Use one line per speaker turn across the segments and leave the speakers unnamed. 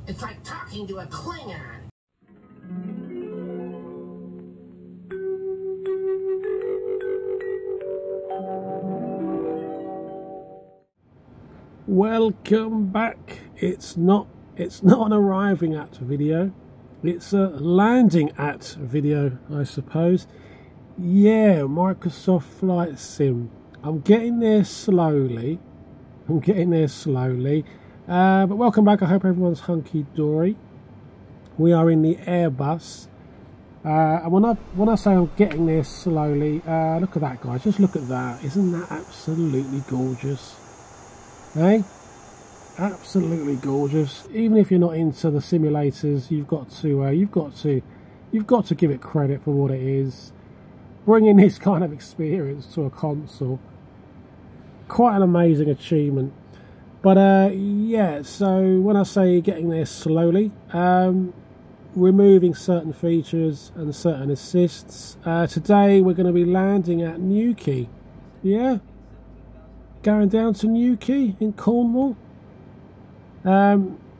It's like talking to a Klingon.
Welcome back. It's not an arriving at video, it's a landing at video, I suppose. Yeah, Microsoft Flight Sim. I'm getting there slowly. But welcome back. I hope everyone's hunky-dory. We are in the Airbus. And when I say I'm getting there slowly, look at that, guys. Just look at that. Isn't that absolutely gorgeous? Hey? Absolutely gorgeous. Even if you're not into the simulators, you've got to give it credit for what it is. Bringing this kind of experience to a console, quite an amazing achievement. But yeah, so when I say getting there slowly, removing certain features and certain assists. Today we're going to be landing at Newquay. Yeah, going down to Newquay in Cornwall.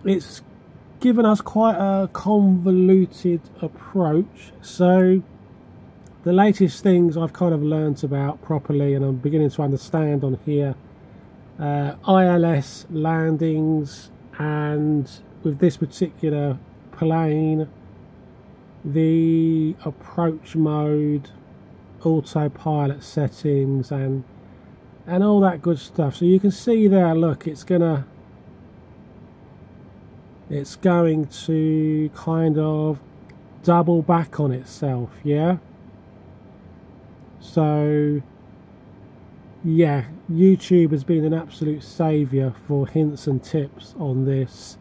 It's given us quite a convoluted approach, so the latest things I've kind of learnt about properly and I'm beginning to understand on here, ILS landings, and with this particular plane, the approach mode, autopilot settings, and all that good stuff. So you can see there, look, it's going to kind of double back on itself, yeah. So yeah, YouTube has been an absolute saviour for hints and tips on this.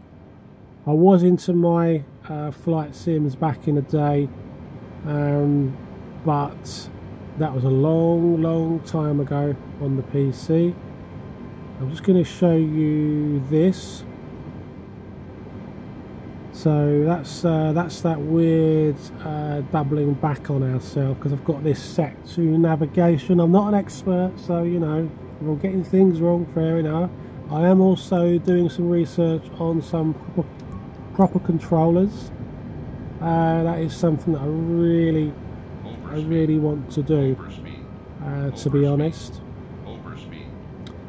I was into my flight sims back in the day, but that was a long time ago on the PC. I'm just going to show you this. So that's that weird doubling back on ourselves, because I've got this set to navigation. I'm not an expert, so you know, if I'm getting things wrong, fair enough. I am also doing some research on some proper controllers. That is something that I really want to do, to be honest.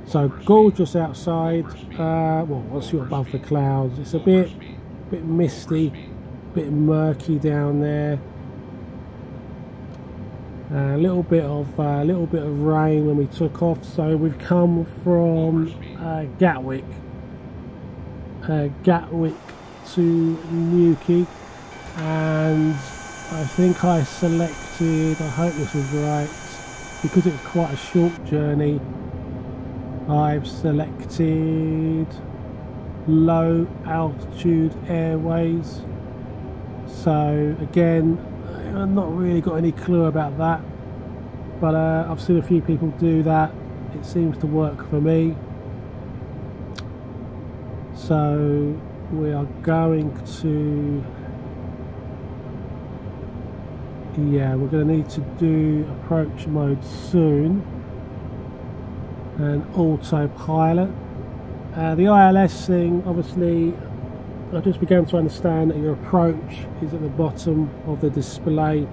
So gorgeous outside. Well, once you're above the clouds, it's a bit misty, bit murky down there. A little bit of rain when we took off. So we've come from Gatwick to Newquay, and I think I selected, I hope this was right, because it's quite a short journey, I've selected low altitude airways. So again, I've not really got any clue about that, but I've seen a few people do that. It seems to work for me. So we are going to, yeah, we're going to need to do approach mode soon and autopilot. The ILS thing, obviously, I just began to understand that your approach is at the bottom of the display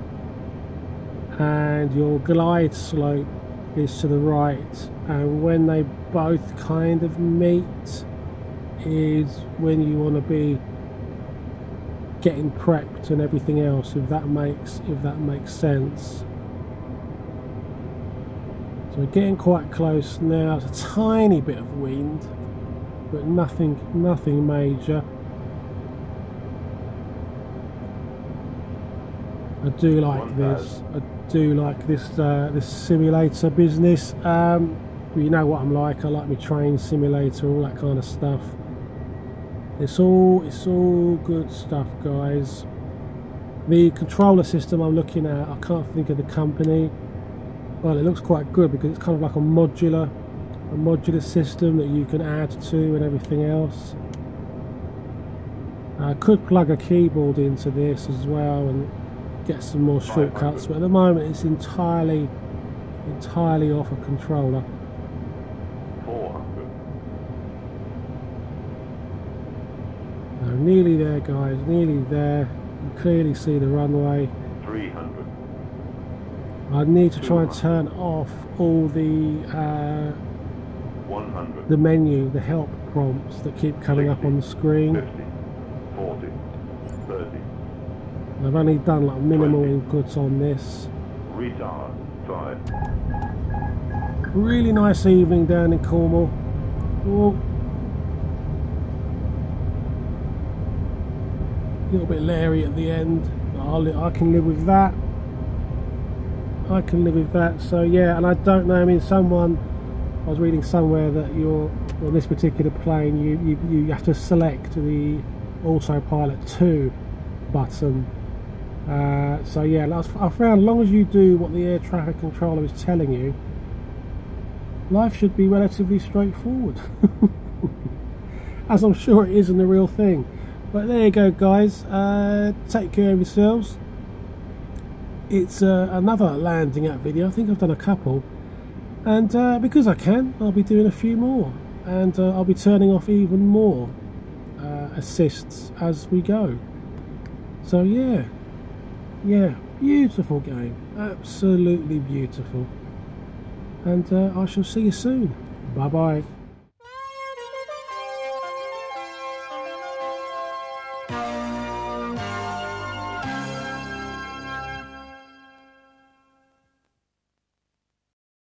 and your glide slope is to the right, and when they both kind of meet is when you want to be getting prepped and everything else, if that makes sense. So we're getting quite close now. It's a tiny bit of wind, but nothing major. I do like this. I do like this this simulator business. You know what I'm like. I like my train simulator, all that kind of stuff. It's all good stuff, guys. The controller system I'm looking at, I can't think of the company, but it looks quite good because it's kind of like a modular system that you can add to and everything else. I could plug a keyboard into this as well and get some more shortcuts, but at the moment it's entirely off a controller. nearly there, guys, nearly there. You can clearly see the runway.
300.
I need to try and turn off all the
100.
the menu, the help prompts that keep coming
60,
up on the screen.
50, 40, 30.
I've only done like minimal
20.
inputs on this.
Retard. 5.
Really nice evening down in Cornwall. Oh. A little bit leery at the end, but I can live with that. I can live with that. So yeah, and I don't know, I mean, I was reading somewhere that on this particular plane you have to select the autopilot 2 button. So yeah, I found as long as you do what the air traffic controller is telling you, life should be relatively straightforward. As I'm sure it is in the real thing. But there you go, guys. Take care of yourselves. It's another landing app video. I think I've done a couple, and because I can, I'll be doing a few more, and I'll be turning off even more assists as we go. So yeah, beautiful game, absolutely beautiful, and I shall see you soon. Bye bye.